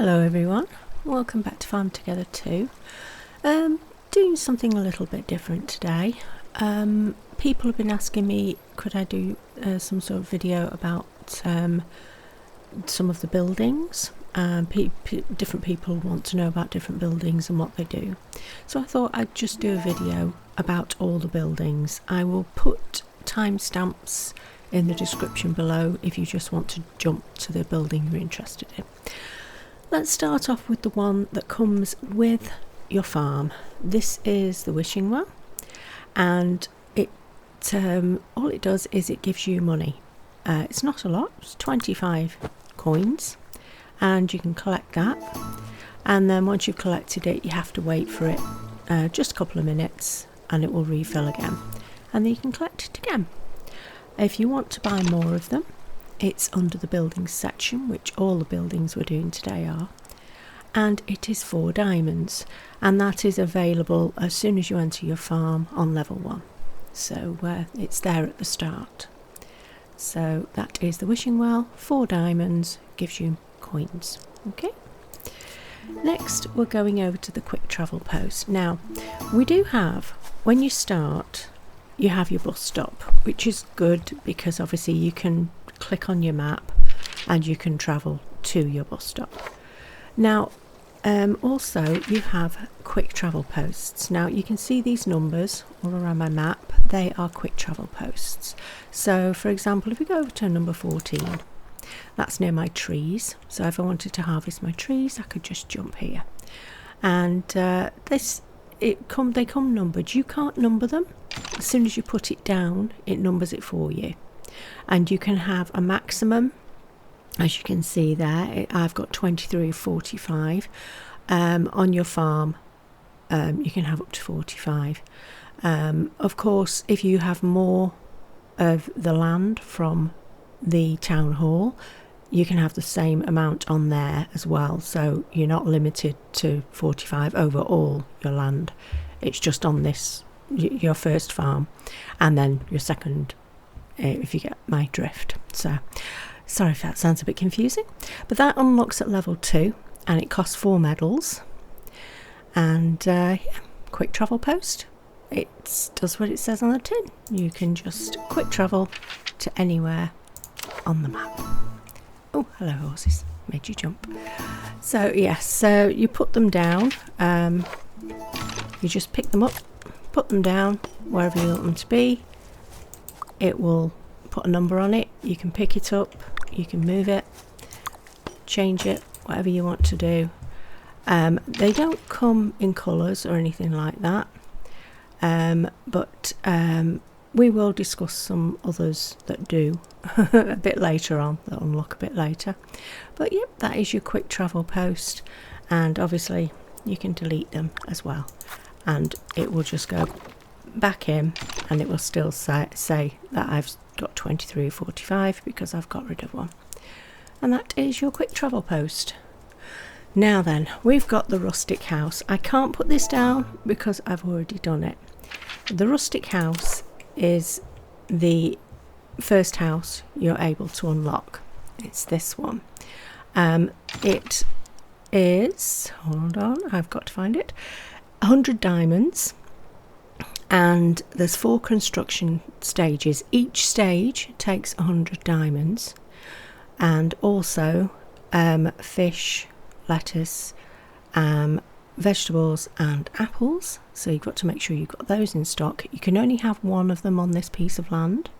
Hello everyone, welcome back to Farm Together 2. Doing something a little bit different today. People have been asking me could I do some sort of video about some of the buildings. Different people want to know about different buildings and what they do. So I thought I'd just do a video about all the buildings. I will put timestamps in the description below if you just want to jump to the building you're interested in. Let's start off with the one that comes with your farm. This is the wishing well, and all it does is it gives you money. It's not a lot, it's 25 coins, and you can collect that, and then once you've collected it you have to wait for it just a couple of minutes and it will refill again, and then you can collect it again. If you want to buy more of them, it's under the buildings section, which all the buildings we're doing today are, and it is 4 diamonds, and that is available as soon as you enter your farm on level 1. So it's there at the start. So that is the wishing well, 4 diamonds, gives you coins. Okay. Next we're going over to the quick travel post. Now we do have, when you start, you have your bus stop, which is good because obviously you can click on your map and you can travel to your bus stop. Now also you have quick travel posts. Now you can see these numbers all around my map, they are quick travel posts. So for example, if we go over to number 14, that's near my trees, so if I wanted to harvest my trees I could just jump here, and they come numbered. You can't number them. As soon as you put it down it numbers it for you, and you can have a maximum, as you can see there. I've got 23 of 45. On your farm you can have up to 45. Of course, if you have more of the land from the town hall, you can have the same amount on there as well, so you're not limited to 45 over all your land. It's just on this, your first farm, and then your second, if you get my drift. So sorry if that sounds a bit confusing, but that unlocks at level 2 and it costs 4 medals. And yeah, quick travel post, it does what it says on the tin. You can just quick travel to anywhere on the map. Oh, hello horses, made you jump. So yes, so you put them down, you just pick them up, put them down wherever you want them to be. It will put a number on it. You can pick it up, you can move it, change it, whatever you want to do. They don't come in colours or anything like that, but we will discuss some others that do a bit later on, that unlock a bit later. But yep, that is your quick travel post, and obviously you can delete them as well, and it will just go back in and it will still say that I've got 23 or 45 because I've got rid of one. And that is your quick travel post. Now then, we've got the rustic house. I can't put this down because I've already done it. The rustic house is the first house you're able to unlock. It's this one. It is, hold on, I've got to find it, 100 diamonds, and there's 4 construction stages. Each stage takes 100 diamonds, and also fish, lettuce, vegetables and apples, so you've got to make sure you've got those in stock. You can only have one of them on this piece of land,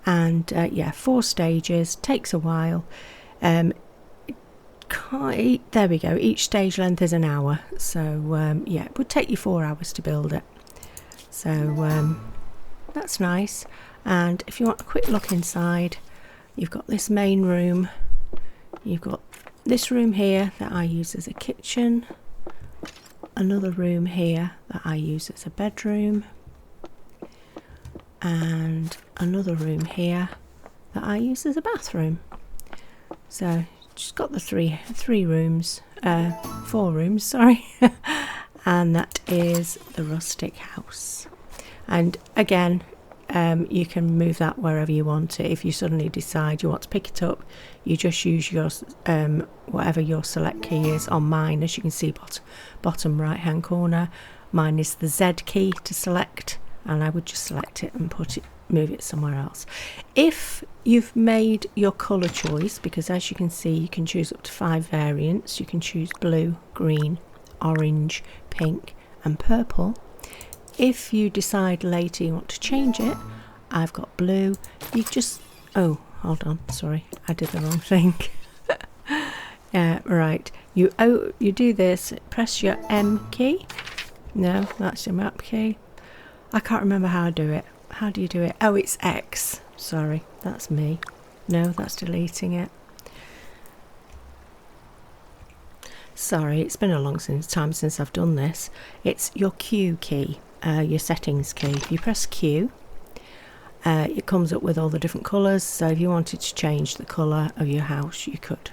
and yeah, 4 stages, takes a while. There we go, each stage length is an hour, so yeah, it would take you 4 hours to build it. So that's nice. And if you want a quick look inside, you've got this main room, you've got this room here that I use as a kitchen, another room here that I use as a bedroom, and another room here that I use as a bathroom. So just got the three rooms, 4 rooms, sorry. And that is the rustic house. And again, you can move that wherever you want it. If you suddenly decide you want to pick it up, you just use your whatever your select key is. On mine, as you can see, bottom right hand corner, mine is the Z key to select, and I would just select it and move it somewhere else. If you've made your colour choice, because as you can see you can choose up to 5 variants, you can choose blue, green, orange, pink and purple. If you decide later you want to change it, I've got blue. You just, oh hold on, sorry, I did the wrong thing. Right, you do this, press your M key. No, that's your map key. I can't remember how I do it. How do you do it? Oh, it's X. Sorry, that's me. No, that's deleting it. Sorry, it's been a long time since I've done this. It's your Q key, your settings key. If you press Q, it comes up with all the different colours. So if you wanted to change the colour of your house, you could.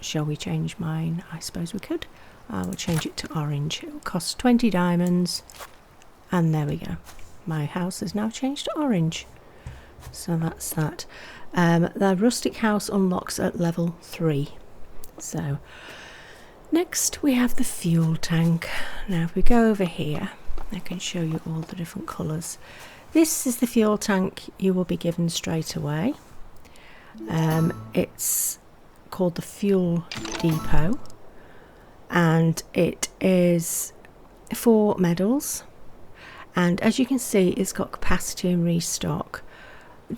Shall we change mine? I suppose we could. I will change it to orange. It will cost 20 diamonds. And there we go. My house has now changed to orange. So that's that. The rustic house unlocks at level 3. So next we have the fuel tank. Now if we go over here, I can show you all the different colours. This is the fuel tank you will be given straight away. It's called the fuel depot, and it is 4 medals. And as you can see, it's got capacity and restock.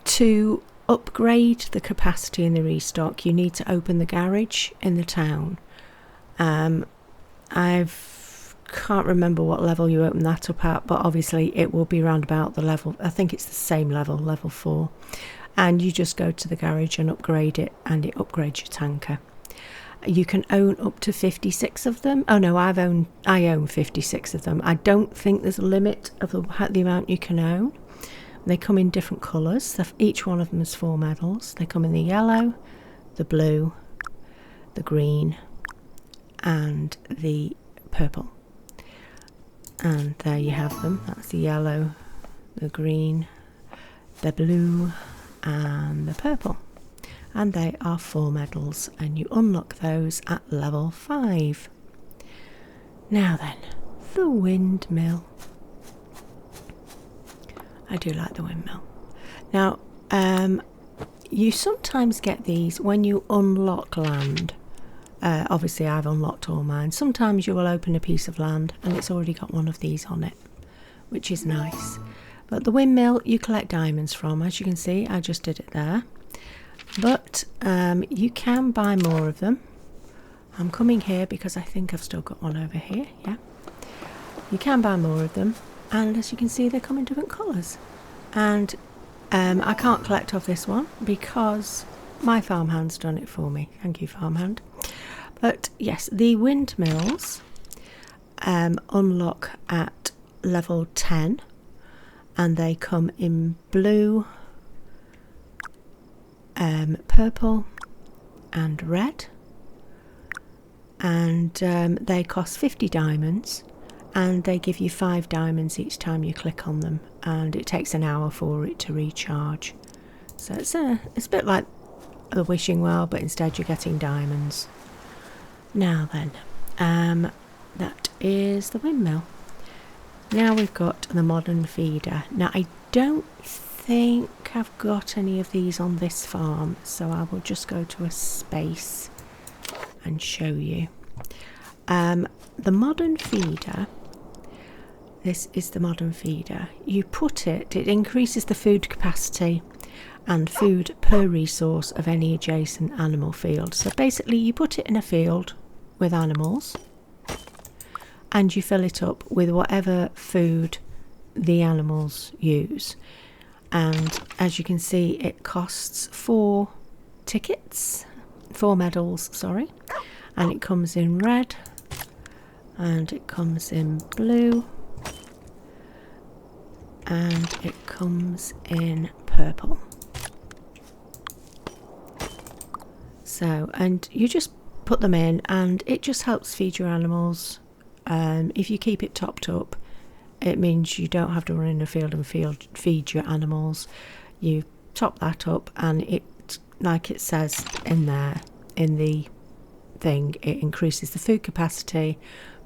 To upgrade the capacity and the restock, you need to open the garage in the town. I can't remember what level you open that up at, but obviously it will be around about the level, I think it's the same level, level 4. And you just go to the garage and upgrade it, and it upgrades your tanker. You can own up to 56 of them. Oh no, I own 56 of them. I don't think there's a limit of the amount you can own. They come in different colours. Each one of them is 4 medals. They come in the yellow, the blue, the green and the purple. And there you have them. That's the yellow, the green, the blue and the purple. And they are 4 medals, and you unlock those at level 5. Now then, the windmill. I do like the windmill. Now, you sometimes get these when you unlock land. Obviously I've unlocked all mine. Sometimes you will open a piece of land and it's already got one of these on it, which is nice. But the windmill you collect diamonds from. As you can see, I just did it there. But you can buy more of them. I'm coming here because I think I've still got one over here. Yeah, you can buy more of them, and as you can see, they come in different colours. And I can't collect off this one because my farmhand's done it for me. Thank you, farmhand. But yes, the windmills unlock at level 10, and they come in blue, purple and red, and they cost 50 diamonds, and they give you 5 diamonds each time you click on them, and it takes an hour for it to recharge. So it's a bit like the wishing well, but instead you're getting diamonds. Now then, that is the windmill. Now we've got the modern feeder. Now I don't think I've got any of these on this farm, so I will just go to a space and show you. The modern feeder, this is the modern feeder. You put it increases the food capacity and food per resource of any adjacent animal field. So basically you put it in a field with animals and you fill it up with whatever food the animals use. And as you can see, it costs 4 medals, sorry, and it comes in red, and it comes in blue, and it comes in purple. So, and you just put them in, and it just helps feed your animals. If you keep it topped up, it means you don't have to run in the field and feed your animals. You top that up, and it, like it says in there in the thing, it increases the food capacity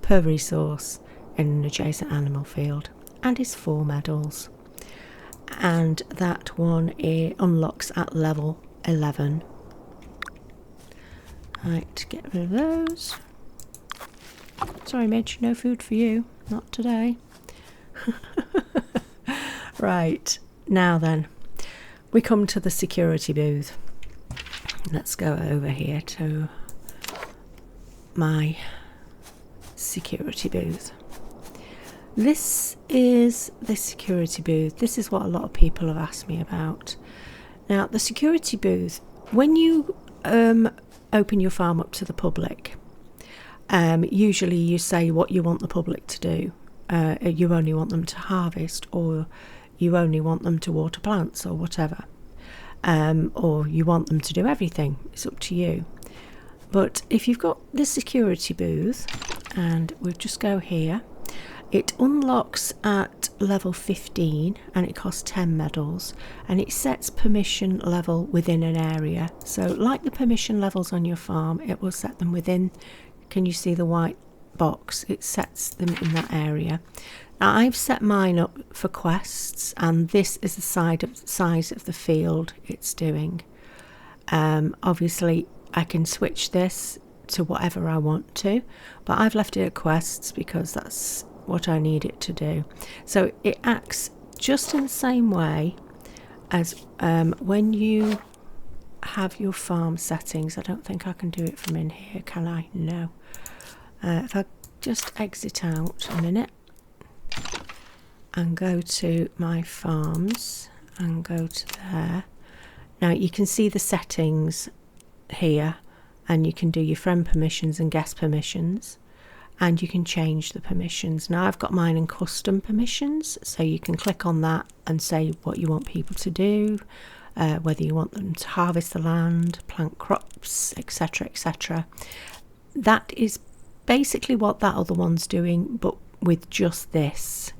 per resource in an adjacent animal field, and is 4 medals. And that one, it unlocks at level 11. Right, get rid of those. Sorry Midge, no food for you, not today. Right, now then, we come to the security booth. Let's go over here to my security booth. This is the security booth. This is what a lot of people have asked me about. Now, the security booth, when you open your farm up to the public, usually you say what you want the public to do. You only want them to harvest, or you only want them to water plants, or whatever. Or you want them to do everything. It's up to you. But if you've got the security booth, and we'll just go here, it unlocks at level 15 and it costs 10 medals, and it sets permission level within an area. So like the permission levels on your farm, it will set them within, can you see the white box? It sets them in that area. Now I've set mine up for quests, and this is the size of the field it's doing. Obviously I can switch this to whatever I want to, but I've left it at quests because that's what I need it to do. So it acts just in the same way as when you have your farm settings. I don't think I can do it from in here, can I? No. If I just exit out a minute and go to my farms and go to there. Now you can see the settings here, and you can do your friend permissions and guest permissions, and you can change the permissions. Now I've got mine in custom permissions, so you can click on that and say what you want people to do, whether you want them to harvest the land, plant crops, etc, etc. That is basically what that other one's doing, but with just this.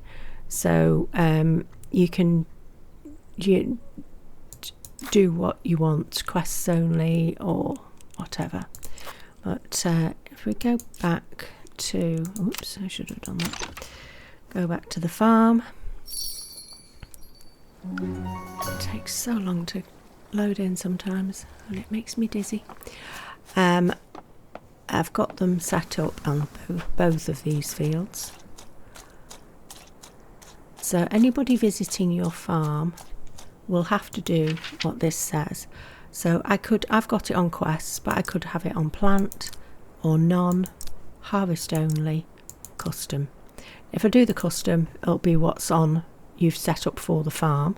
So you can do what you want, quests only or whatever. But if we go back to, oops, I should have done that. Go back to the farm. It takes so long to load in sometimes, and it makes me dizzy. I've got them set up on both of these fields. So anybody visiting your farm will have to do what this says. So I've got it on quests, but I could have it on plant or none, harvest only, custom. If I do the custom, it'll be what's on you've set up for the farm.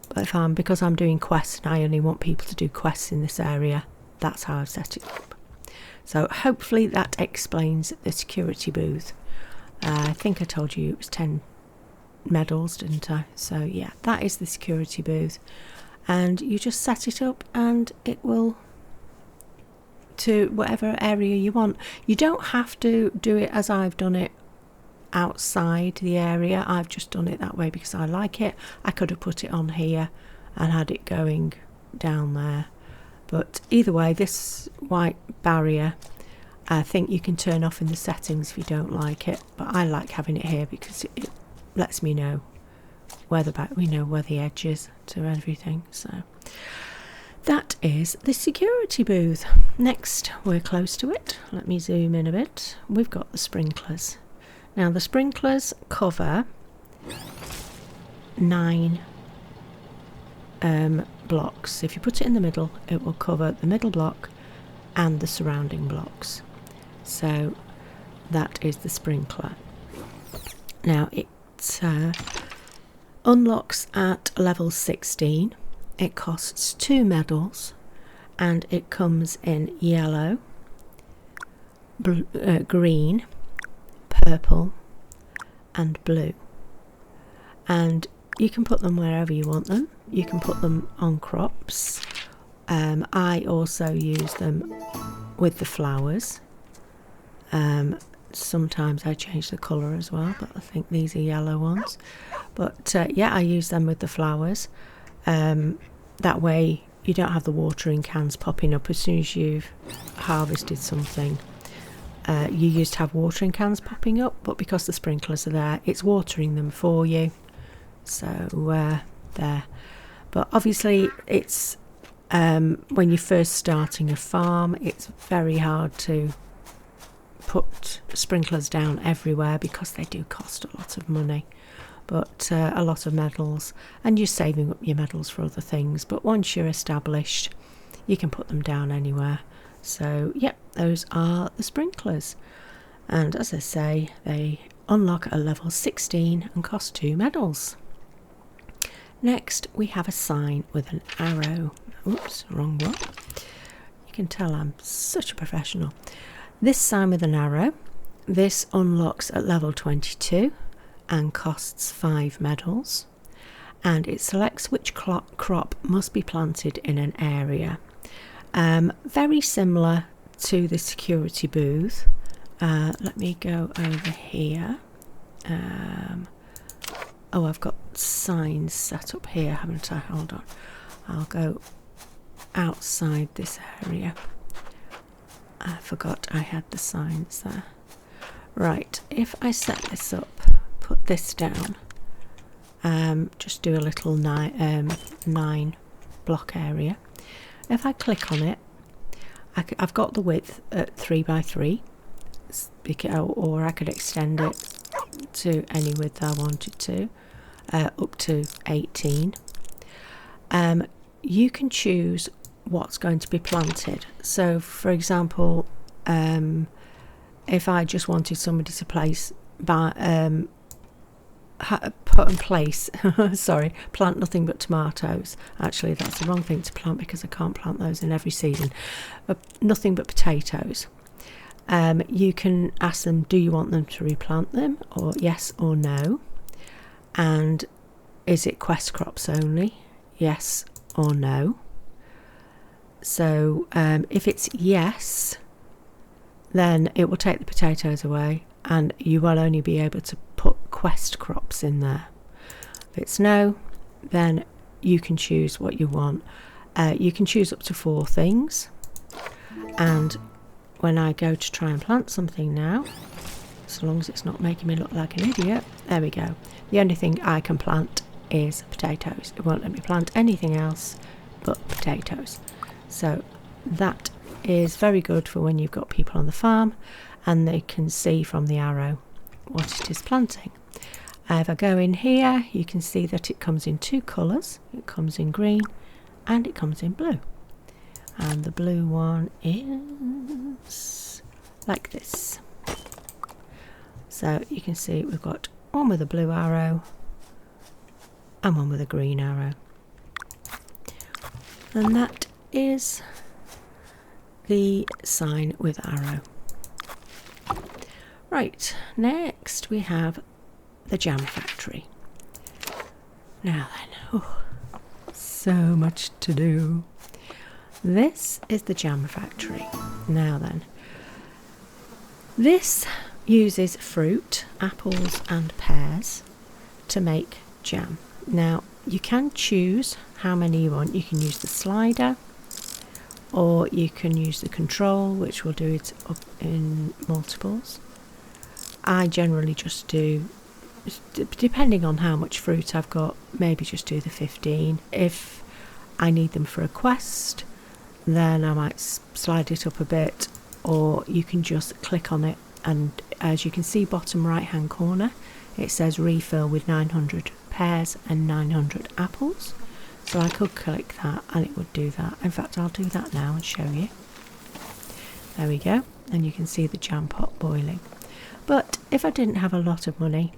But because I'm doing quests and I only want people to do quests in this area, that's how I've set it up. So hopefully that explains the security booth. I think I told you it was 10 medals, didn't I? So yeah, that is the security booth, and you just set it up and it will to whatever area you want. You don't have to do it as I've done it outside the area. I've just done it that way because I like it. I could have put it on here and had it going down there, but either way, this white barrier I think you can turn off in the settings if you don't like it, but I like having it here because it lets me know where the edge is to everything. So that is the security booth. Next, we're close to it. Let me zoom in a bit. We've got the sprinklers. Now the sprinklers cover 9 blocks. If you put it in the middle, it will cover the middle block and the surrounding blocks. So that is the sprinkler. Now it unlocks at level 16. It costs 2 medals, and it comes in yellow, green, purple and blue, and you can put them wherever you want them. You can put them on crops. I also use them with the flowers. sometimes I change the colour as well, but I think these are yellow ones. But yeah, I use them with the flowers. That way you don't have the watering cans popping up as soon as you've harvested something. You used to have watering cans popping up, but because the sprinklers are there, it's watering them for you. So there. But obviously it's when you're first starting a farm, it's very hard to put sprinklers down everywhere because they do cost a lot of money, but a lot of medals, and you're saving up your medals for other things. But once you're established, you can put them down anywhere. So yep, those are the sprinklers, and as I say, they unlock at level 16 and cost 2 medals. Next we have a sign with an arrow. Oops, wrong one. You can tell I'm such a professional. This sign with an arrow, this unlocks at level 22 and costs 5 medals, and it selects which crop must be planted in an area. Very similar to the security booth. Let me go over here. Oh, I've got signs set up here, haven't I? Hold on. I'll go outside this area. I forgot I had the signs there. Right, if I set this up, put this down, just do a little 9 block area. If I click on it, I've got the width at 3 by 3, or I could extend it to any width I wanted to, up to 18. You can choose what's going to be planted. So for example, if I just wanted somebody to plant nothing but tomatoes. Actually, that's the wrong thing to plant because I can't plant those in every season. Nothing but potatoes. You can ask them, do you want them to replant them, or yes or no? And is it quest crops only? Yes or no? So if it's yes, then it will take the potatoes away and you will only be able to put quest crops in there. If it's no, then you can choose what you want. You can choose up to 4 things, and when I go to try and plant something now, so long as it's not making me look like an idiot, there we go. The only thing I can plant is potatoes. It won't let me plant anything else but potatoes. So that is very good for when you've got people on the farm and they can see from the arrow what it is planting. If I go in here, you can see that it comes in 2 colours. It comes in green and it comes in blue. And the blue one is like this. So you can see we've got one with a blue arrow and one with a green arrow. And that is the sign with arrow. Right, next we have the jam factory. Now then, so much to do. This is the jam factory. Now then, this uses fruit, apples and pears to make jam. Now you can choose how many you want. You can use the slider, or you can use the control, which will do it up in multiples. I generally just do, depending on how much fruit I've got, maybe just do the 15. If I need them for a quest, then I might slide it up a bit, or you can just click on it, and as you can see bottom right hand corner, it says refill with 900 pears and 900 apples. So I could click that and it would do that. In fact, I'll do that now and show you. There we go, and you can see the jam pot boiling. But if I didn't have a lot of money,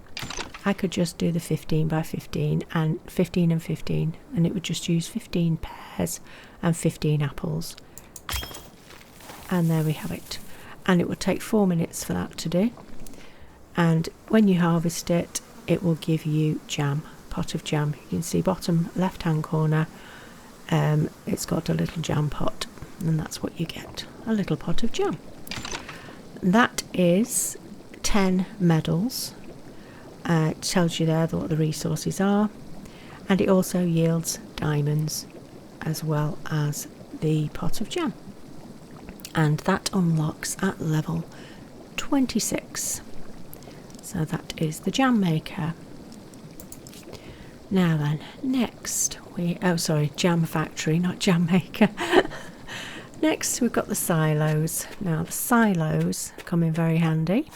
I could just do the 15 by 15 and 15 and 15, and it would just use 15 pears and 15 apples. And there we have it. And it would take 4 minutes for that to do. And when you harvest it, it will give you jam, pot of jam. You can see bottom left hand corner, it's got a little jam pot, and that's what you get, a little pot of jam. That is 10 medals. It tells you there what the resources are, and it also yields diamonds as well as the pot of jam, and that unlocks at level 26. So that is the jam maker. Now then, next jam factory, not jam maker. Next we've got the silos. Now the silos come in very handy.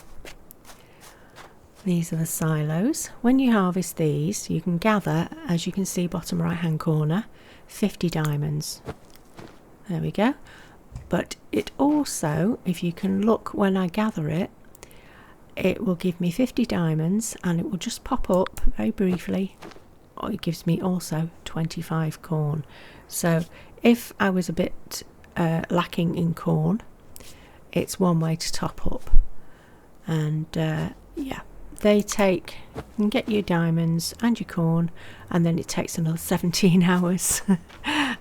These are the silos. When you harvest these, you can gather, as you can see bottom right hand corner, 50 diamonds. There we go. But it also, if you can look when I gather it, it will give me 50 diamonds, and it will just pop up very briefly. It gives me also 25 corn. So if I was a bit lacking in corn, it's one way to top up. And yeah, they take, you can get your diamonds and your corn, and then it takes another 17 hours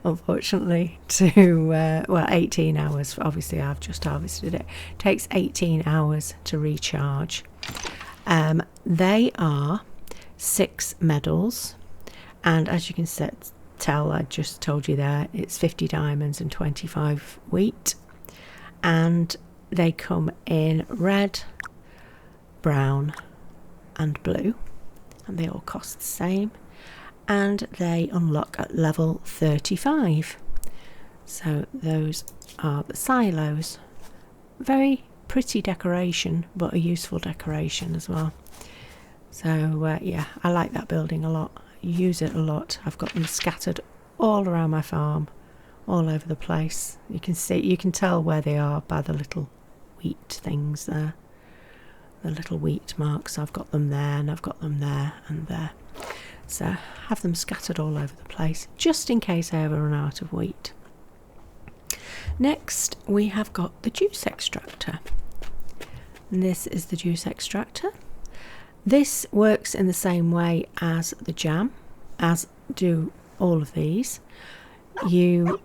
unfortunately to 18 hours. Obviously I've just harvested it. It takes 18 hours to recharge. They are 6 medals, and as you can tell, I just told you there, it's 50 diamonds and 25 wheat, and they come in red, brown and blue, and they all cost the same, and they unlock at level 35. So those are the silos. Very pretty decoration, but a useful decoration as well. So yeah, I like that building a lot. Use it a lot. I've got them scattered all around my farm, all over the place. You can tell where they are by the little wheat things there, the little wheat marks. I've got them there, and I've got them there and there. So have them scattered all over the place, just in case I ever run out of wheat. Next we have got the juice extractor, and this is the juice extractor. This works in the same way as the jam, as do all of these. You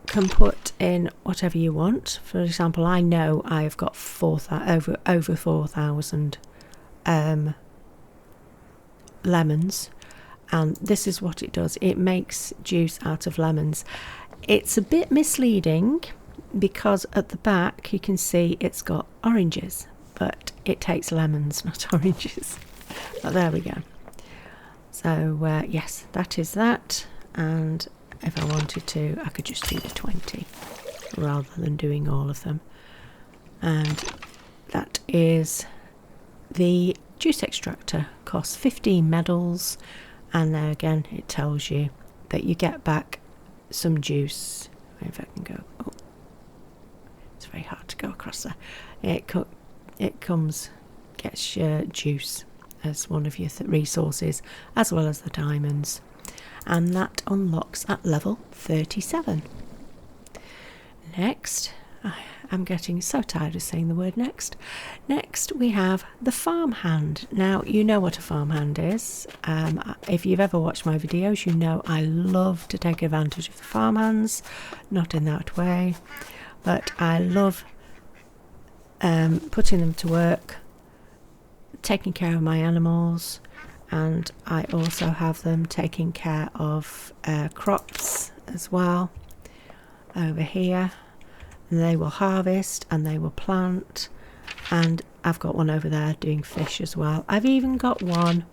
can put in whatever you want. For example, I know I've got over 4,000 lemons, and this is what it does. It makes juice out of lemons. It's a bit misleading because at the back you can see it's got oranges, but it takes lemons, not oranges. But there we go. So yes, that is that, and if I wanted to, I could just do the 20 rather than doing all of them. And that is the juice extractor. Costs 15 medals, and there again it tells you that you get back some juice. If I can go, oh, it's very hard to go across there. It gets your juice as one of your resources, as well as the diamonds, and that unlocks at level 37. Next, I'm getting so tired of saying the word next. Next we have the farmhand. Now you know what a farmhand is. If you've ever watched my videos, you know I love to take advantage of the farmhands, not in that way, but I love putting them to work, taking care of my animals, and I also have them taking care of crops as well over here. And they will harvest and they will plant, and I've got one over there doing fish as well. I've even got one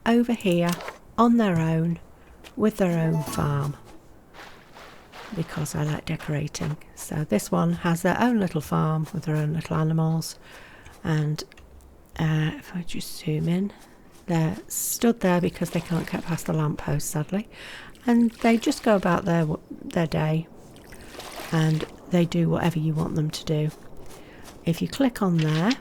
over here on their own with their own farm, because I like decorating. So this one has their own little farm with their own little animals, and if I just zoom in, they're stood there because they can't get past the lamppost, sadly, and they just go about their day, and they do whatever you want them to do. If you click on there,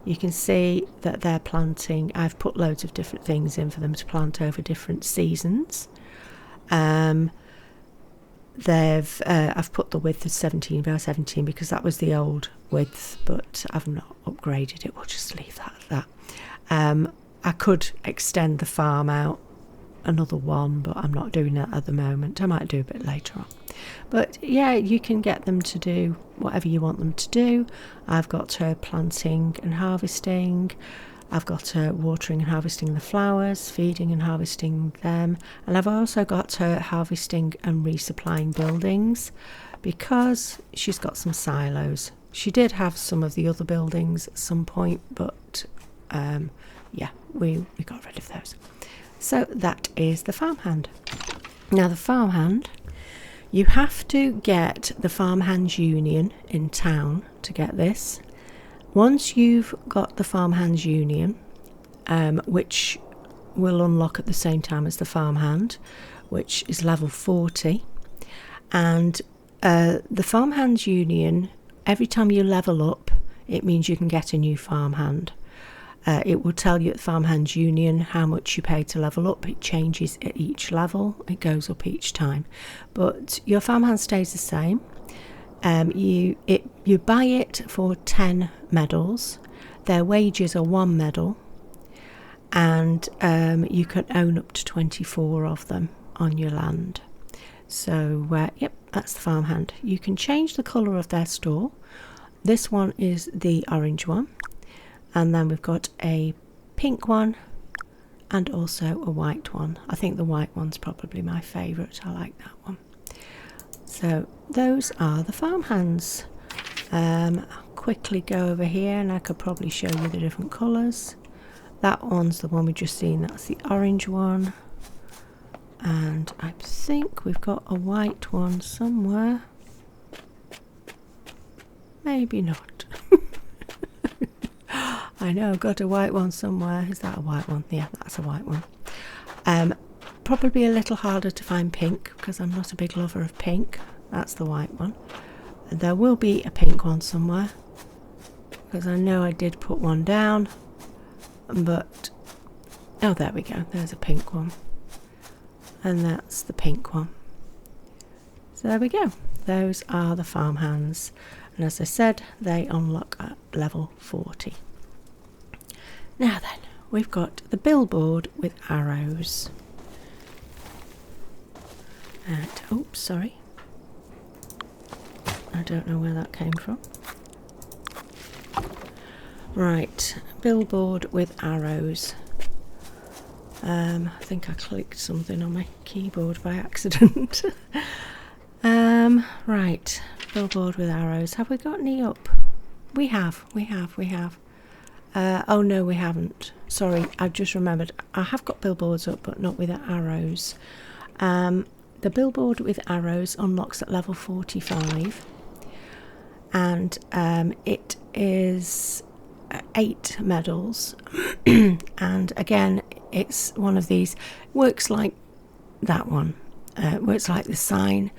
you can see that they're planting. I've put loads of different things in for them to plant over different seasons. I've put the width of 17 by 17 because that was the old width, but I've not upgraded it. We'll just leave that at that. I could extend the farm out another one, but I'm not doing that at the moment. I might do a bit later on. But yeah, you can get them to do whatever you want them to do. I've got her planting and harvesting. I've got her watering and harvesting the flowers, feeding and harvesting them. And I've also got her harvesting and resupplying buildings, because she's got some silos. She did have some of the other buildings at some point, but yeah, we got rid of those. So that is the farmhand. Now the farmhand, you have to get the Farmhands Union in town to get this. Once you've got the Farmhands Union, which will unlock at the same time as the farmhand, which is level 40, and the Farmhands Union, every time you level up, it means you can get a new farmhand. It will tell you at Farmhands Union how much you pay to level up. It changes at each level. It goes up each time. But your farmhand stays the same. You buy it for 10 medals. Their wages are 1 medal. And you can own up to 24 of them on your land. So, yep, that's the farmhand. You can change the colour of their store. This one is the orange one. And then we've got a pink one and also a white one. I think the white one's probably my favourite. I like that one. So those are the farmhands. I'll quickly go over here and I could probably show you the different colours. That one's the one we've just seen. That's the orange one. And I think we've got a white one somewhere. Maybe not. I know I've got a white one somewhere. Is that a white one? Yeah, that's a white one. Probably a little harder to find pink because I'm not a big lover of pink. That's the white one. There will be a pink one somewhere because I know I did put one down, but oh, there we go. There's a pink one, and that's the pink one. So there we go. Those are the farmhands, and as I said, they unlock at level 40. Now then, we've got the billboard with arrows. And, oops, sorry. I don't know where that came from. Right, billboard with arrows. I think I clicked something on my keyboard by accident. Right, billboard with arrows. Have we got any up? We have. Oh no, we haven't. Sorry, I've just remembered. I have got billboards up, but not with the arrows. The billboard with arrows unlocks at level 45, and it is 8 medals. And again, it's one of these. Works like that one. Works like the sign,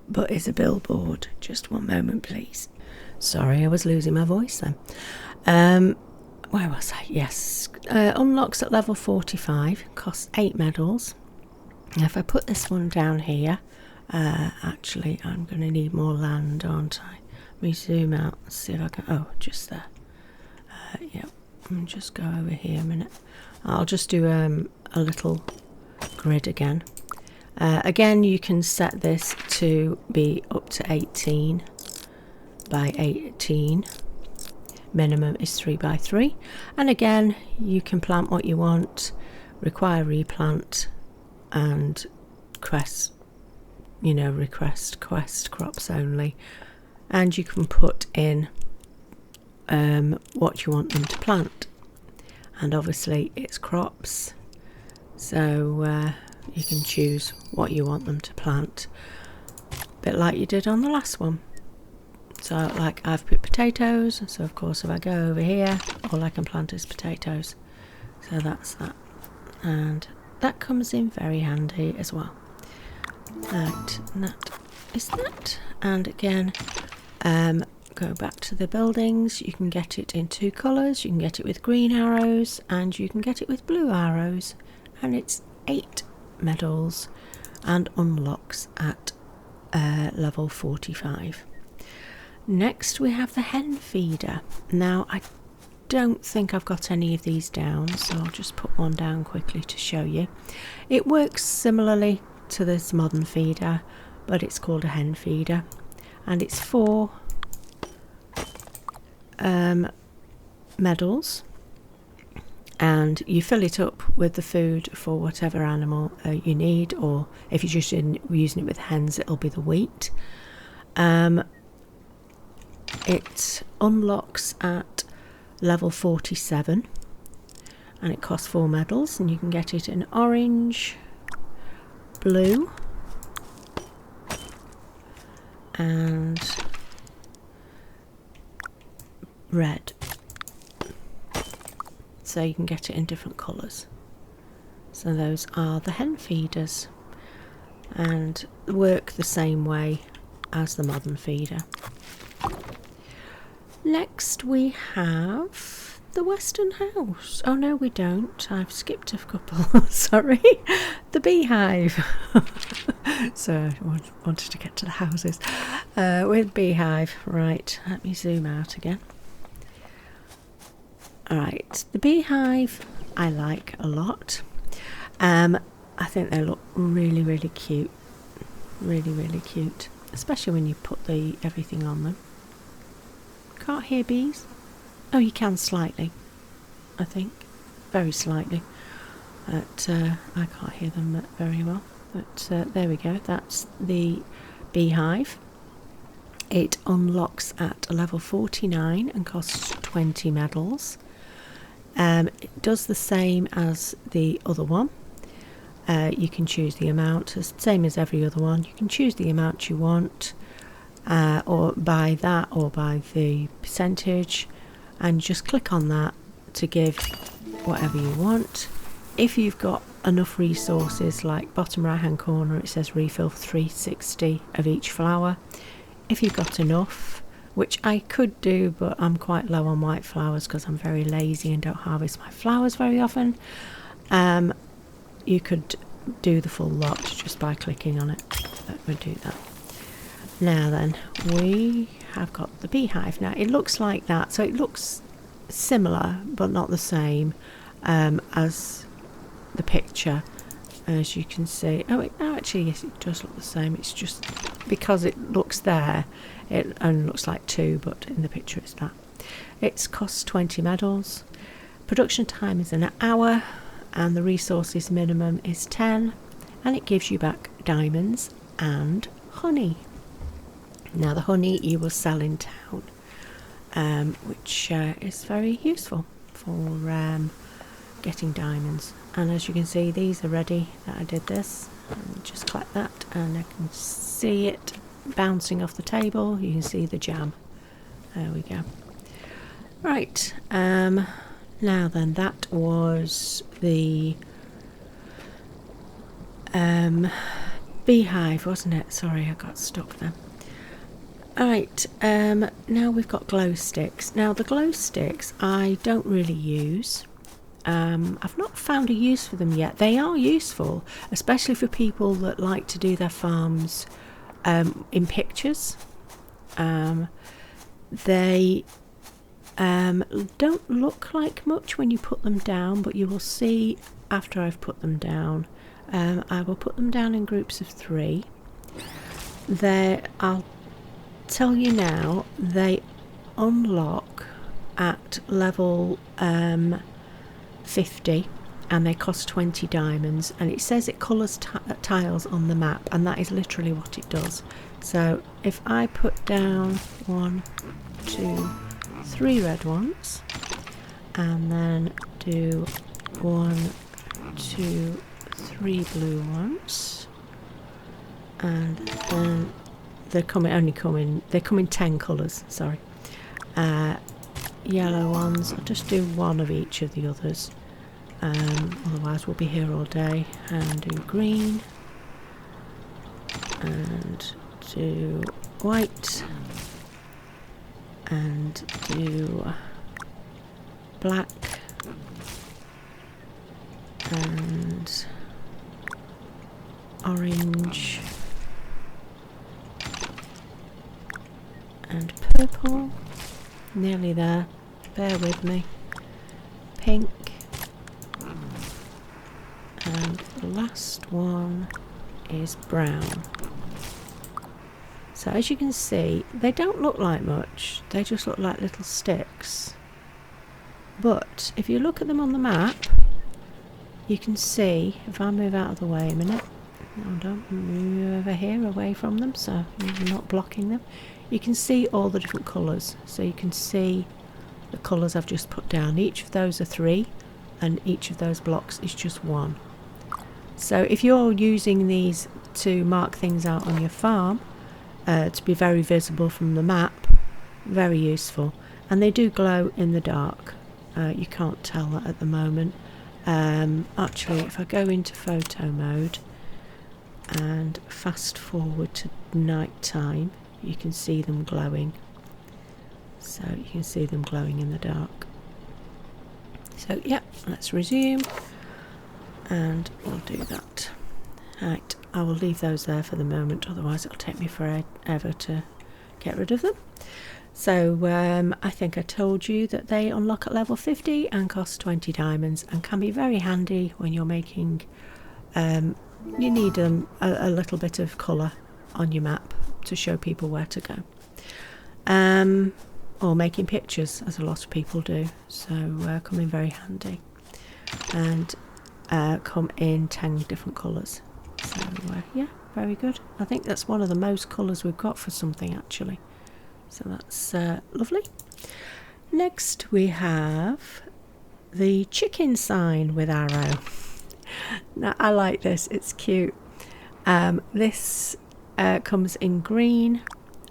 but it's a billboard. Just one moment, please. Sorry, I was losing my voice then. Where was I? Yes. Unlocks at level 45, costs 8 medals. Now if I put this one down here, actually I'm going to need more land, aren't I? Let me zoom out and see if I can, oh, just there. Yep, and just go over here a minute. I'll just do a little grid again. Again, you can set this to be up to 18 by 18. Minimum is 3 by 3, and again you can plant what you want, require replant, and quest crops only, and you can put in what you want them to plant, and obviously it's crops, so you can choose what you want them to plant, a bit like you did on the last one. So like I've put potatoes, so of course if I go over here, all I can plant is potatoes. So that's that. And that comes in very handy as well. That is that. And again, go back to the buildings. You can get it in 2 colours. You can get it with green arrows and you can get it with blue arrows. And it's 8 medals and unlocks at level 45. Next we have the hen feeder. Now I don't think I've got any of these down, so I'll just put one down quickly to show you. It works similarly to this modern feeder, but it's called a hen feeder, and it's 4 medals, and you fill it up with the food for whatever animal you need, or if you're just using it with hens, it'll be the wheat. It unlocks at level 47 and it costs 4 medals, and you can get it in orange, blue and red. So you can get it in different colours. So those are the hen feeders, and work the same way as the modern feeder. Next we have the Western House. Oh no, we don't. I've skipped a couple. Sorry. The Beehive. So I wanted to get to the houses. With Beehive. Right, let me zoom out again. Alright, the Beehive I like a lot. I think they look really, really cute. Really, really cute. Especially when you put everything on them. Can't hear bees? Oh, you can slightly, I think. Very slightly. But I can't hear them very well. But there we go. That's the Beehive. It unlocks at level 49 and costs 20 medals. It does the same as the other one. You can choose the amount, same as every other one. You can choose the amount you want, or by that, or by the percentage, and just click on that to give whatever you want. If you've got enough resources, like bottom right hand corner it says refill 360 of each flower. If you've got enough, which I could do, but I'm quite low on white flowers because I'm very lazy and don't harvest my flowers very often, you could do the full lot just by clicking on it. Let me do that. Now then, we have got the Beehive. Now it looks like that, so it looks similar but not the same as the picture, as you can see. Oh, actually yes, it does look the same. It's just because it looks there, it only looks like 2, but in the picture it's that. It costs 20 medals. Production time is an hour, and the resources minimum is 10, and it gives you back diamonds and honey. Now the honey you will sell in town, which is very useful for getting diamonds. And as you can see, these are ready that I did this. Just click that and I can see it bouncing off the table. You can see the jam. There we go. Right, now then, that was the Beehive, wasn't it? Sorry, I got stuck there. Alright, now we've got glow sticks. Now the glow sticks I don't really use. I've not found a use for them yet. They are useful, especially for people that like to do their farms in pictures. They don't look like much when you put them down, but you will see after I've put them down. I will put them down in groups of 3. I'll tell you now, they unlock at level 50 and they cost 20 diamonds, and it says it colours tiles on the map, and that is literally what it does. So if I put down 1, 2, 3 red ones, and then do 1, 2, 3 blue ones, and then they come in 10 colours, sorry. Yellow ones, I'll just do 1 of each of the others, otherwise we'll be here all day. And do green, and do white, and do black, and orange, and purple. Nearly there, bear with me. pink, and the last one is brown. So as you can see, they don't look like much, they just look like little sticks. But if you look at them on the map, you can see, if I move out of the way a minute, hold on, move over here away from them so you're not blocking them, you can see all the different colours. So you can see the colours I've just put down. Each of those are 3 and each of those blocks is just 1. So if you're using these to mark things out on your farm, to be very visible from the map, very useful. And they do glow in the dark. You can't tell that at the moment. Actually, if I go into photo mode and fast forward to night time, you can see them glowing. So you can see them glowing in the dark. So yeah, let's resume and we'll do that. Right, I will leave those there for the moment, otherwise it'll take me forever to get rid of them. So I think I told you that they unlock at level 50 and cost 20 diamonds and can be very handy when you're making, you need a little bit of colour on your map to show people where to go. Or making pictures, as a lot of people do, so come in very handy. And come in 10 different colours. So yeah, very good. I think that's one of the most colours we've got for something actually. So that's lovely. Next we have the chicken sign with arrow. Now I like this, it's cute. This comes in green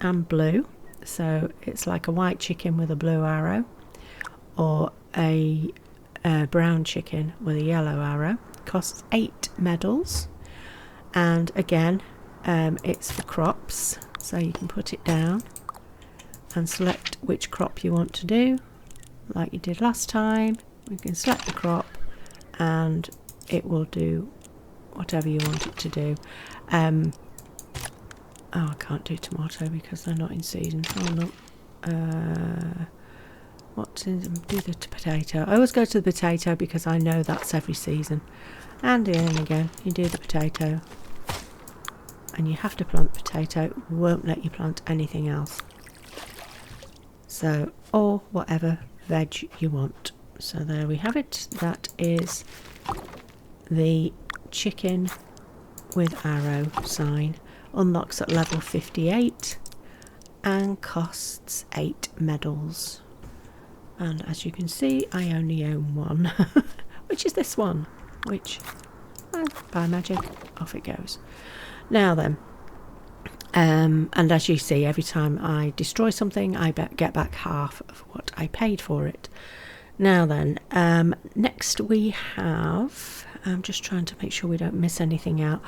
and blue. So it's like a white chicken with a blue arrow, or a brown chicken with a yellow arrow. Costs 8 medals, and again it's for crops, so you can put it down and select which crop you want to do, like you did last time. You can select the crop and it will do whatever you want it to do. Oh, I can't do tomato because they're not in season. Hold on. Do the potato. I always go to the potato because I know that's every season. And then again, you do the potato. And you have to plant the potato. It won't let you plant anything else. So, or whatever veg you want. So there we have it. That is the chicken with arrow sign. Unlocks at level 58 and costs 8 medals. And as you can see, I only own one, which is this one, which, by magic, off it goes. Now then, and as you see, every time I destroy something, I get back half of what I paid for it. Now then, next we have, I'm just trying to make sure we don't miss anything out.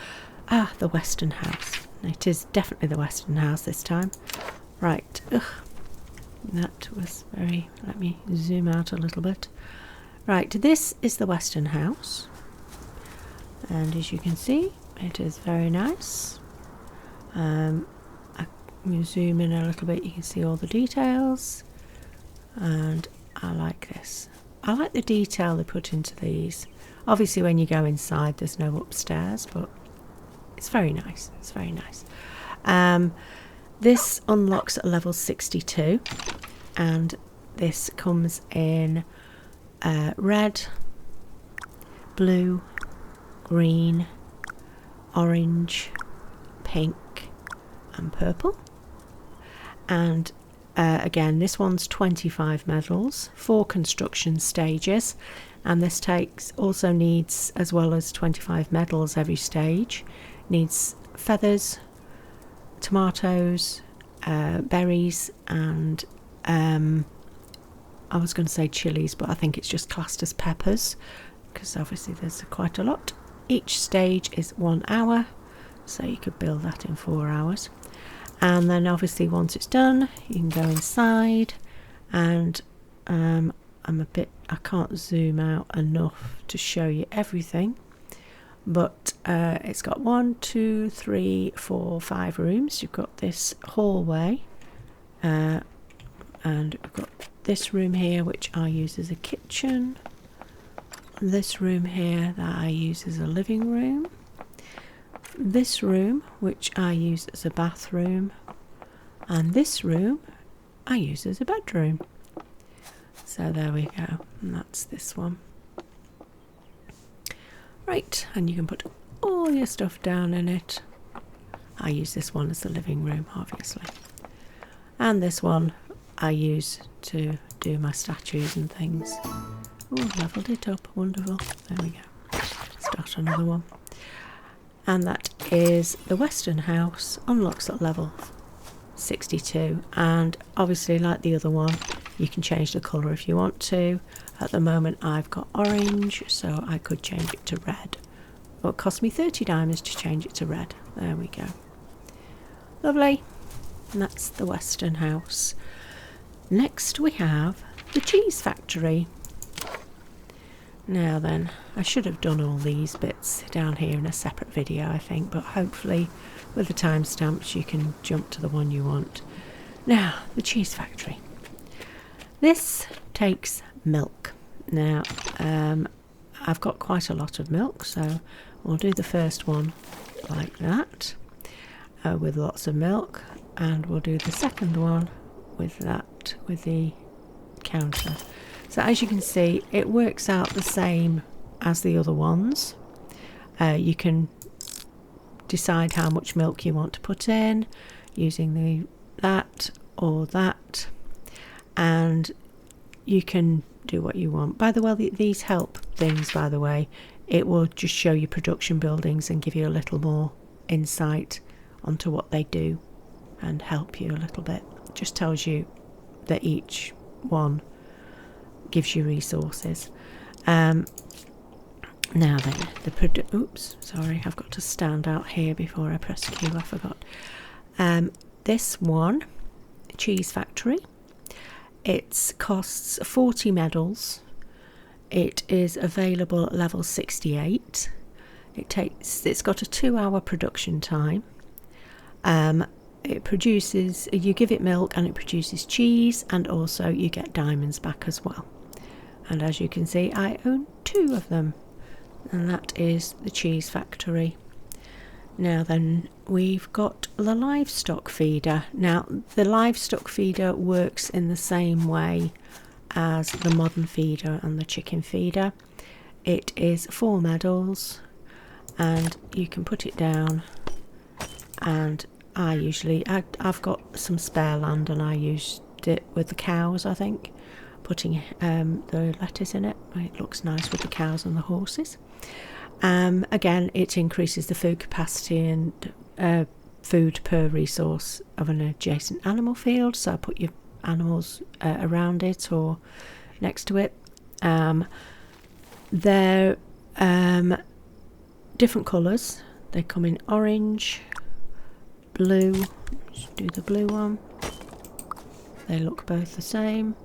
The Western House. It is definitely the Western House this time. Right. Ugh. That was very... Let me zoom out a little bit. Right, this is the Western House. And as you can see, it is very nice. I zoom in a little bit, you can see all the details. And I like this. I like the detail they put into these. Obviously when you go inside there's no upstairs, but it's very nice. It's very nice. This unlocks at level 62, and this comes in red, blue, green, orange, pink and purple. And again, this one's 25 medals, 4 construction stages, and this also needs, as well as 25 medals every stage, needs feathers, tomatoes, berries, and I was going to say chilies, but I think it's just classed as peppers because obviously there's quite a lot. Each stage is 1 hour, so you could build that in 4 hours. And then obviously once it's done, you can go inside, and I can't zoom out enough to show you everything, but it's got 1, 2, 3, 4, 5 rooms. You've got this hallway, and I've got this room here which I use as a kitchen, this room here that I use as a living room, this room which I use as a bathroom, and this room I use as a bedroom. So there we go, and that's this one. Right, and you can put all your stuff down in it. I use this one as the living room, obviously. And this one I use to do my statues and things. Oh, levelled it up, wonderful. There we go. Start another one. And that is the Western house, unlocks at level 62. And obviously, like the other one, you can change the colour if you want to. At the moment I've got orange, so I could change it to red. Well, it cost me 30 diamonds to change it to red. There we go. Lovely. And that's the Western house. Next we have the cheese factory. Now then, I should have done all these bits down here in a separate video, I think, but hopefully with the timestamps you can jump to the one you want. Now, the cheese factory. This takes milk. Now, I've got quite a lot of milk, so we'll do the first one like that, with lots of milk, and we'll do the second one with that, with the counter. So as you can see, it works out the same as the other ones. You can decide how much milk you want to put in using that or that, and you can do what you want. By the way, these help things, by the way. It will just show you production buildings and give you a little more insight onto what they do and help you a little bit. It just tells you that each one gives you resources. Now then, oops, sorry, I've got to stand out here before I press Q, I forgot. This one, cheese factory, it costs 40 medals. It is available at level 68. It's got a 2-hour production time. It produces, you give it milk and it produces cheese, and also you get diamonds back as well. And as you can see, I own 2 of them, and that is the cheese factory. Now then, we've got the livestock feeder. Now, the livestock feeder works in the same way as the modern feeder and the chicken feeder. It is 4 medals, and you can put it down, and I've got some spare land and I used it with the cows, I think, putting the lettuce in it. It looks nice with the cows and the horses. Again, it increases the food capacity and food per resource of an adjacent animal field, so put your animals around it or next to it. They're different colours. They come in orange, blue. Let's do the blue one. They look both the same.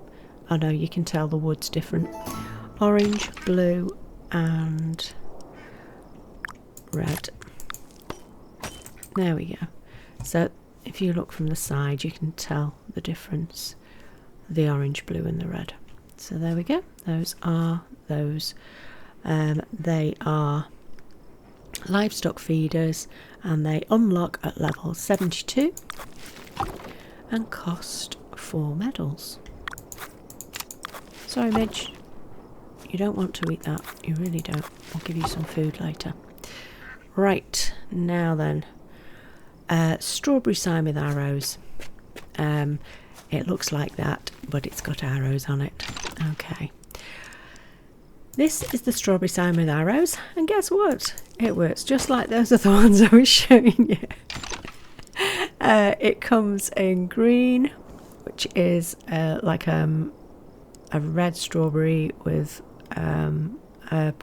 I know you can tell the wood's different. Orange, blue and red. There we go. So if you look from the side, you can tell the difference, the orange, blue and the red. So there we go. Those are those. They are livestock feeders, and they unlock at level 72 and cost 4 medals. Sorry, Midge, you don't want to eat that. You really don't. I'll give you some food later. Right, now then, strawberry sign with arrows. It looks like that, but it's got arrows on it. Okay. This is the strawberry sign with arrows, and guess what? It works just like those other ones I was showing you. It comes in green, which is like a red strawberry with a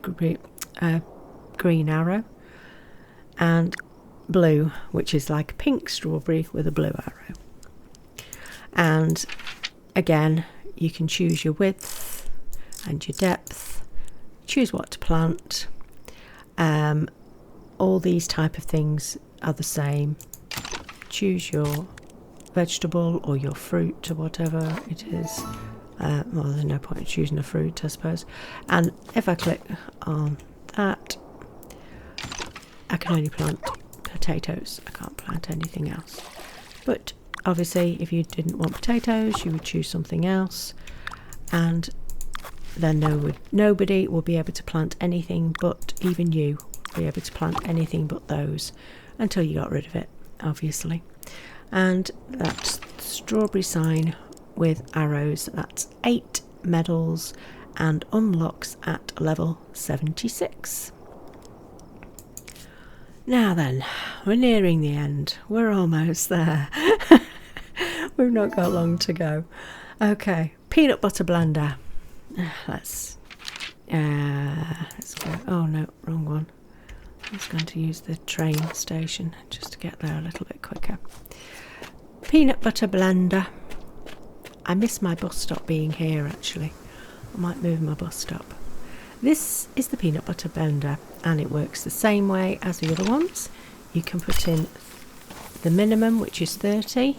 green arrow, and blue, which is like a pink strawberry with a blue arrow. And again, you can choose your width and your depth, choose what to plant. All these type of things are the same. Choose your vegetable or your fruit or whatever it is, Well, there's no point in choosing a fruit, I suppose. And if I click on that, I can only plant potatoes. I can't plant anything else. But obviously, if you didn't want potatoes, you would choose something else, and then nobody will be able to plant anything, but even you will be able to plant anything but those until you got rid of it, obviously. And that's the strawberry sign with arrows. That's 8 medals and unlocks at level 76. Now then, we're nearing the end. We're almost there. We've not got long to go. Okay, peanut butter blender. Let's go. Oh no, wrong one. I was going to use the train station just to get there a little bit quicker. Peanut butter blender. I miss my bus stop being here actually. I might move my bus stop. This is the peanut butter blender, and it works the same way as the other ones. You can put in the minimum, which is 30,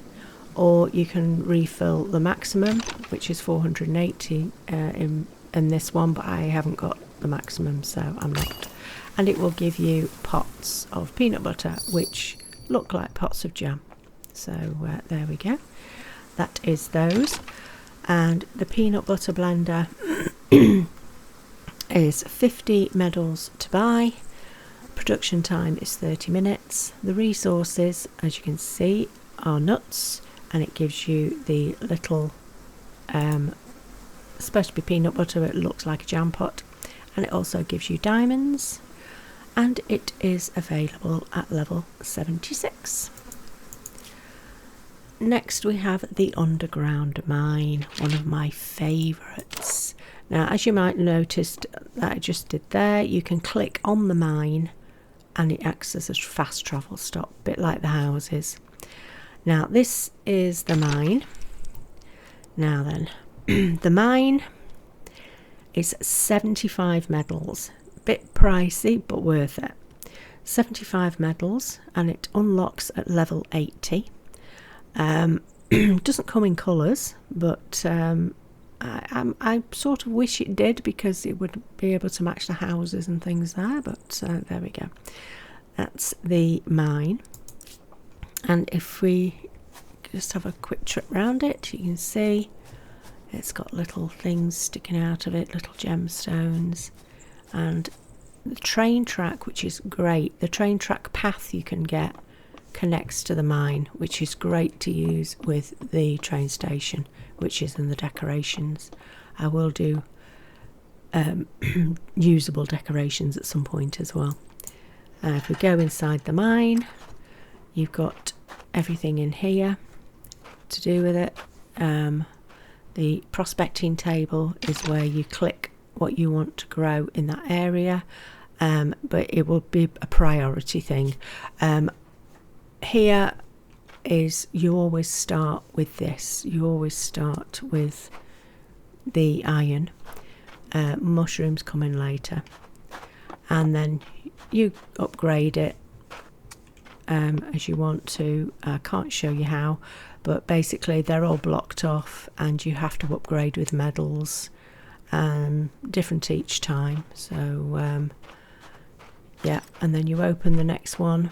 or you can refill the maximum, which is 480 in this one, but I haven't got the maximum, so I'm not. And it will give you pots of peanut butter, which look like pots of jam. So there we go. That is those. And the peanut butter blender is 50 medals to buy. Production time is 30 minutes. The resources, as you can see, are nuts, and it gives you the little supposed to be peanut butter, it looks like a jam pot, and it also gives you diamonds, and it is available at level 76. Next we have the underground mine, one of my favourites. Now, as you might notice that I just did there, you can click on the mine and it acts as a fast travel stop, a bit like the houses. Now, this is the mine. Now then, the mine is 75 medals. A bit pricey, but worth it. 75 medals, and it unlocks at level 80. Doesn't come in colours, but I sort of wish it did, because it would be able to match the houses and things there, but there we go. That's the mine. And if we just have a quick trip round it, you can see it's got little things sticking out of it, little gemstones, and the train track, which is great. The train track path you can get connects to the mine, which is great to use with the train station, which is in the decorations. I will do usable decorations at some point as well. If we go inside the mine, you've got everything in here to do with it. The prospecting table is where you click what you want to grow in that area, but it will be a priority thing. Here is, you always start with this. You always start with the iron. Mushrooms come in later, and then you upgrade it as you want to. I can't show you how, but basically they're all blocked off, and you have to upgrade with medals, different each time. So yeah, and then you open the next one,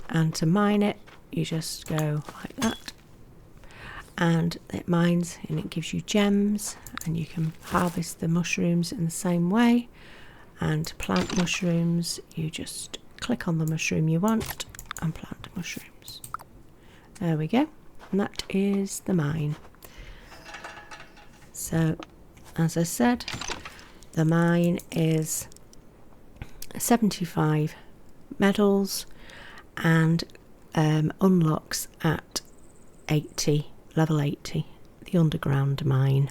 and to mine it you just go like that, and it mines and it gives you gems, and you can harvest the mushrooms in the same way. And to plant mushrooms, you just click on the mushroom you want and plant mushrooms. There we go, and that is the mine. So as I said, the mine is 75 medals and unlocks at 80, level 80, the underground mine.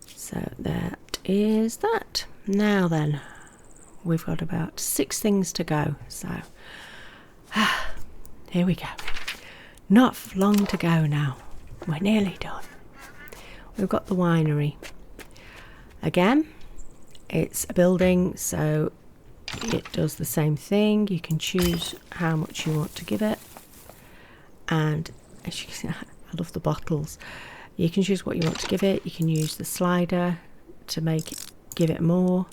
So that is that. Now then, we've got about 6 things to go, so here we go. Not long to go now, we're nearly done. We've got the winery. Again, it's a building, so it does the same thing. You can choose how much you want to give it, and as you can see, I love the bottles. You can choose what you want to give it. You can use the slider to give it more.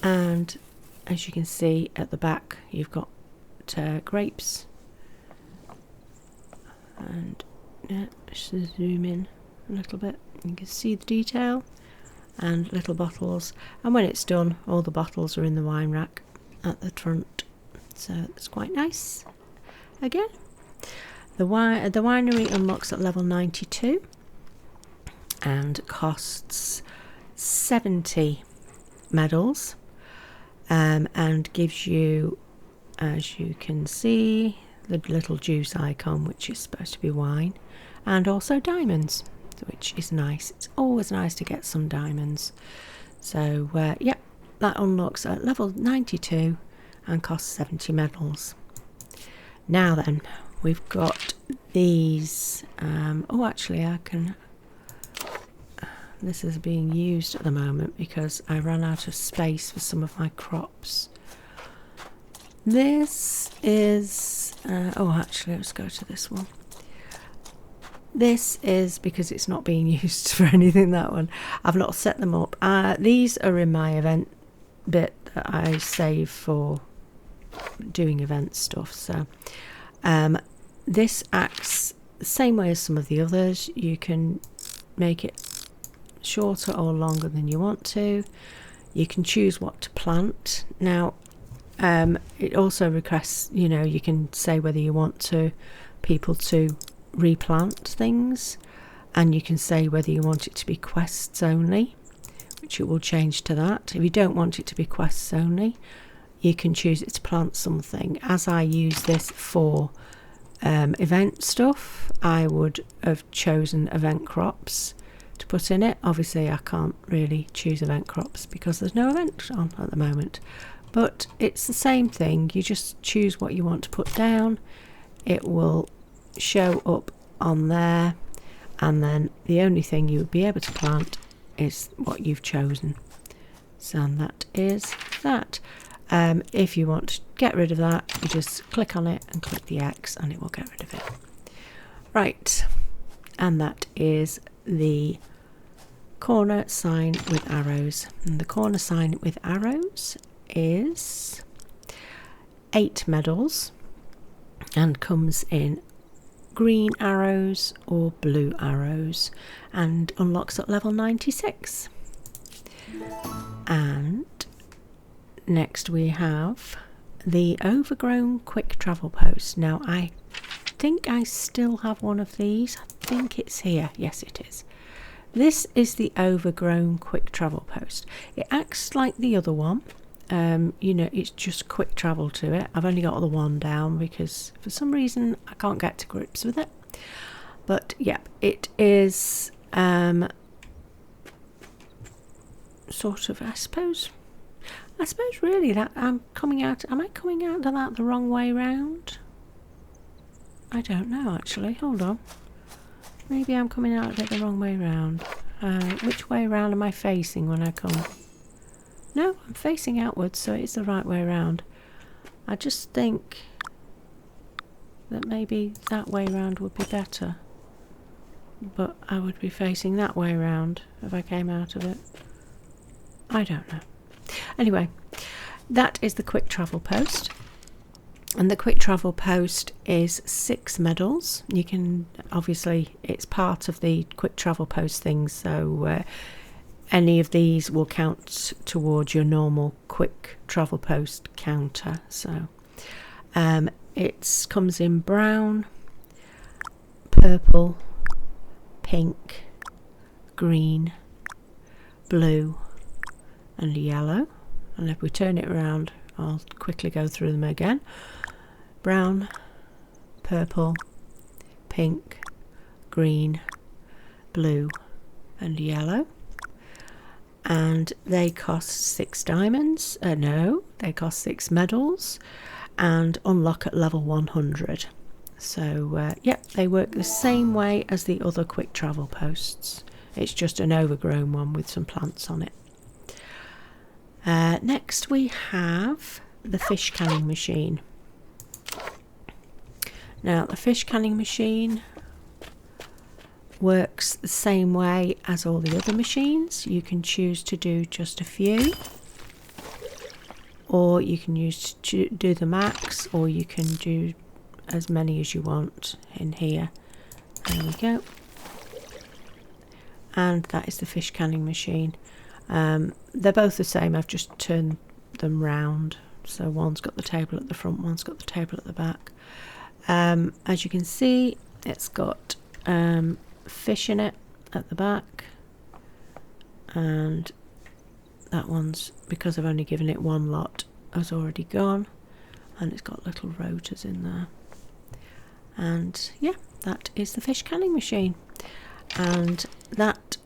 And as you can see at the back, you've got grapes. And yeah, just zoom in a little bit. You can see the detail and little bottles. And when it's done, all the bottles are in the wine rack at the front. So it's quite nice. Again, the winery unlocks at level 92 and costs 70 medals, and gives you, as you can see, the little juice icon, which is supposed to be wine, and also diamonds, which is nice. It's always nice to get some diamonds. So yeah, that unlocks at level 92 and costs 70 medals. Now then, we've got these. Oh, actually, I can. This is being used at the moment because I ran out of space for some of my crops. This is. Oh, actually, let's go to this one. This is because it's not being used for anything, that one. I've not set them up. These are in my event bit that I save for doing event stuff. So this acts the same way as some of the others. You can make it shorter or longer than you want to. You can choose what to plant. Now it also requests, you can say whether you want people to replant things, and you can say whether you want it to be quests only, which it will change to that. If you don't want it to be quests only, you can choose it to plant something. As I use this for event stuff, I would have chosen event crops to put in it. Obviously I can't really choose event crops because there's no event on at the moment, but it's the same thing. You just choose what you want to put down. It will show up on there, and then the only thing you would be able to plant is what you've chosen. So that is that. If you want to get rid of that, you just click on it and click the X and it will get rid of it. Right, and that is the corner sign with arrows. And the corner sign with arrows is 8 medals and comes in green arrows or blue arrows and unlocks at level 96. And next we have the Overgrown quick travel post. Now I think I still have one of these. I think it's here. Yes, it is. This is the Overgrown quick travel post. It acts like the other one. It's just quick travel to it. I've only got the one down because for some reason I can't get to grips with it. But yeah, it is sort of, I suppose really that am I coming out of that the wrong way round? I don't know actually. Hold on. Maybe I'm coming out of it the wrong way round. Which way round am I facing when I come? No, I'm facing outwards, so it's the right way round. I just think that maybe that way round would be better. But I would be facing that way round if I came out of it. I don't know. Anyway, that is the quick travel post. And the quick travel post is 6 medals. You can, obviously, it's part of the quick travel post thing, so any of these will count towards your normal quick travel post counter. So it comes in brown, purple, pink, green, blue and yellow. And if we turn it around, I'll quickly go through them again. Brown, purple, pink, green, blue and yellow. And they cost 6 diamonds. No, they cost 6 medals and unlock at level 100. So yeah, they work the same way as the other quick travel posts. It's just an overgrown one with some plants on it. Next we have the fish canning machine. Now the fish canning machine works the same way as all the other machines. You can choose to do just a few, or you can do the max, or you can do as many as you want in here. There we go. And that is the fish canning machine. They're both the same. I've just turned them round, so one's got the table at the front, one's got the table at the back. As you can see, it's got fish in it at the back, and that one's, because I've only given it one lot, has already gone, and it's got little rotors in there. And yeah, that is the fish canning machine, and that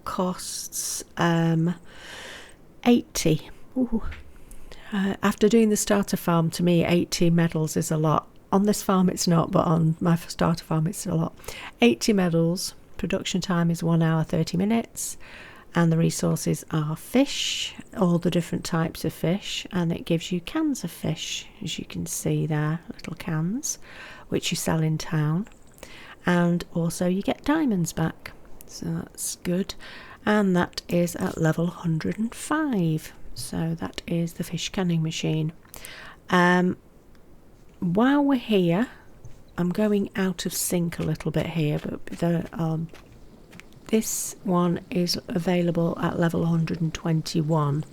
costs 80. Ooh. After doing the starter farm, to me 80 medals is a lot. On this farm it's not, but on my starter farm it's a lot. 80 medals. Production time is 1 hour 30 minutes, and the resources are fish, all the different types of fish, and it gives you cans of fish, as you can see there, little cans, which you sell in town, and also you get diamonds back, so that's good. And that is at level 105. So that is the fish canning machine. While we're here, I'm going out of sync a little bit here, but this one is available at level 121.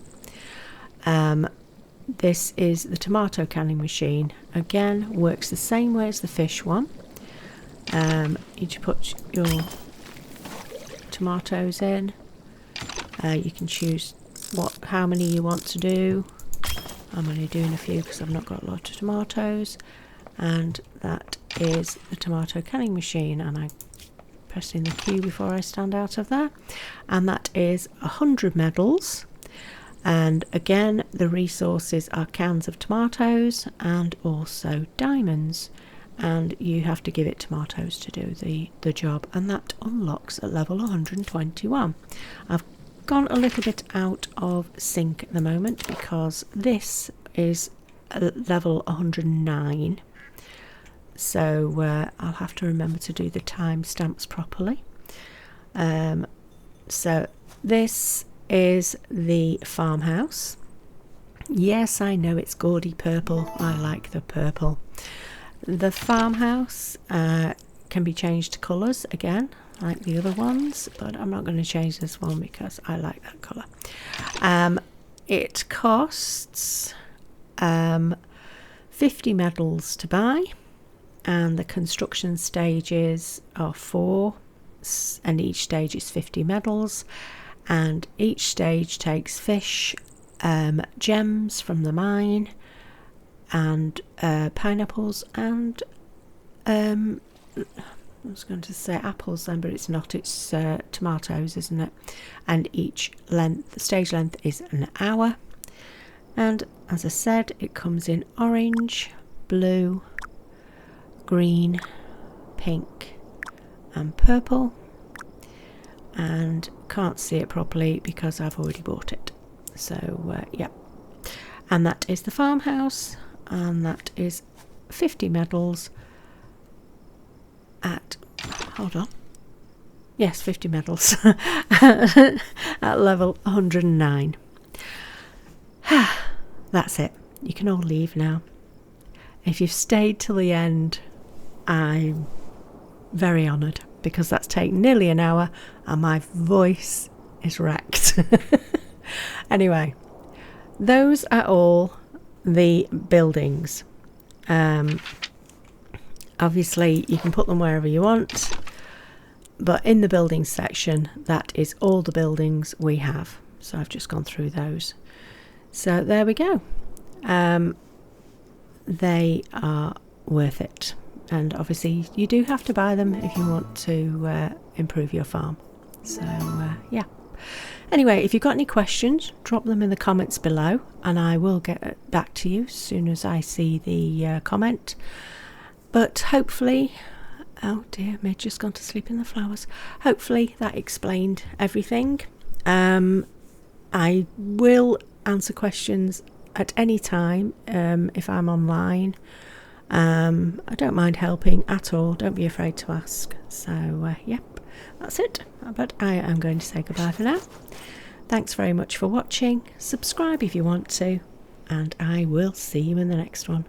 This is the tomato canning machine. Again, works the same way as the fish one. You just put your tomatoes in. You can choose how many you want to do. I'm only doing a few because I've not got a lot of tomatoes. And that is the tomato canning machine, and I pressed in the Q before I stand out of there, and that is 100 medals. And again, the resources are cans of tomatoes and also diamonds, and you have to give it tomatoes to do the job, and that unlocks at level 121. I've gone a little bit out of sync at the moment because this is level 109, so I'll have to remember to do the time stamps properly. So this is the farmhouse. Yes, I know it's gaudy purple. I like the purple. The farmhouse can be changed to colours again, like the other ones, but I'm not going to change this one because I like that colour. It costs 50 medals to buy, and the construction stages are 4, and each stage is 50 medals, and each stage takes fish, gems from the mine, and pineapples, and I was going to say apples then, but it's not, it's tomatoes, isn't it? And each stage length is an hour, and as I said, it comes in orange, blue, green, pink and purple, and can't see it properly because I've already bought it. So yeah, and that is the farmhouse, and that is 50 medals at, hold on, yes, 50 medals at level 109. That's it, you can all leave now. If you've stayed till the end, I'm very honoured, because that's taken nearly an hour and my voice is wrecked. Anyway, those are all the buildings. Obviously you can put them wherever you want, but in the buildings section, that is all the buildings we have. So I've just gone through those. So there we go. They are worth it, and obviously you do have to buy them if you want to improve your farm. So yeah. Anyway, if you've got any questions, drop them in the comments below, and I will get back to you as soon as I see the comment. But hopefully, oh dear, Midge just gone to sleep in the flowers. Hopefully that explained everything. I will answer questions at any time if I'm online. I don't mind helping at all. Don't be afraid to ask. So, yep, that's it. But I am going to say goodbye for now. Thanks very much for watching. Subscribe if you want to, and I will see you in the next one.